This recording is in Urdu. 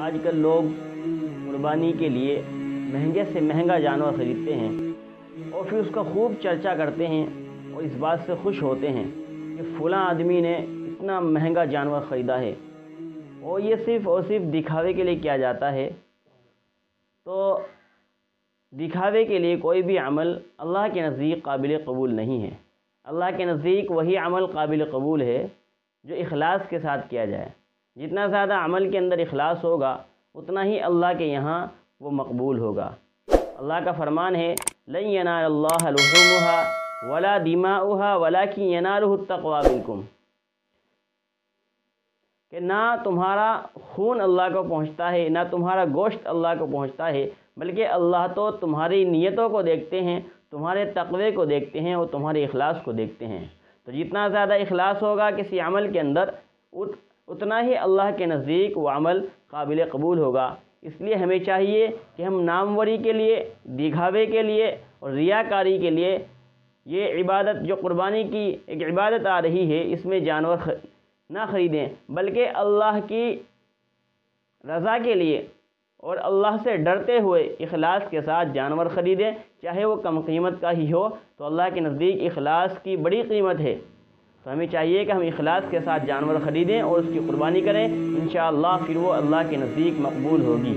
آج کل لوگ قربانی کے لیے مہنگے سے مہنگا جانور خریدتے ہیں اور پھر اس کا خوب چرچا کرتے ہیں اور اس بات سے خوش ہوتے ہیں کہ فلاں آدمی نے اتنا مہنگا جانور خریدا ہے، اور یہ صرف اور صرف دکھاوے کے لیے کیا جاتا ہے۔ تو دکھاوے کے لیے کوئی بھی عمل اللہ کے نزدیک قابل قبول نہیں ہے۔ اللہ کے نزدیک وہی عمل قابل قبول ہے جو اخلاص کے ساتھ کیا جائے۔ جتنا زیادہ عمل کے اندر اخلاص ہوگا اتنا ہی اللہ کے یہاں وہ مقبول ہوگا۔ اللہ کا فرمان ہے لن ینال اللہ لحومها ولا دماؤها ولکن ینالہ التقوی منکم، کہ نہ تمہارا خون اللہ کو پہنچتا ہے، نہ تمہارا گوشت اللہ کو پہنچتا ہے، بلکہ اللہ تو تمہاری نیتوں کو دیکھتے ہیں، تمہارے تقوی کو دیکھتے ہیں اور تمہارے اخلاص کو دیکھتے ہیں۔ تو جتنا زیادہ اخلاص ہوگا کسی عمل کے اندر اتنا ہی اللہ کے نزدیک وہ عمل قابل قبول ہوگا۔ اس لیے ہمیں چاہیے کہ ہم ناموری کے لیے، دکھاوے کے لیے اور ریاکاری کے لیے یہ عبادت جو قربانی کی ایک عبادت آ رہی ہے اس میں جانور نہ خریدیں، بلکہ اللہ کی رضا کے لیے اور اللہ سے ڈرتے ہوئے اخلاص کے ساتھ جانور خریدیں، چاہے وہ کم قیمت کا ہی ہو۔ تو اللہ کے نزدیک اخلاص کی بڑی قیمت ہے، تو ہمیں چاہیے کہ ہم اخلاص کے ساتھ جانور خریدیں اور اس کی قربانی کریں، انشاءاللہ پھر وہ اللہ کے نزدیک مقبول ہوگی۔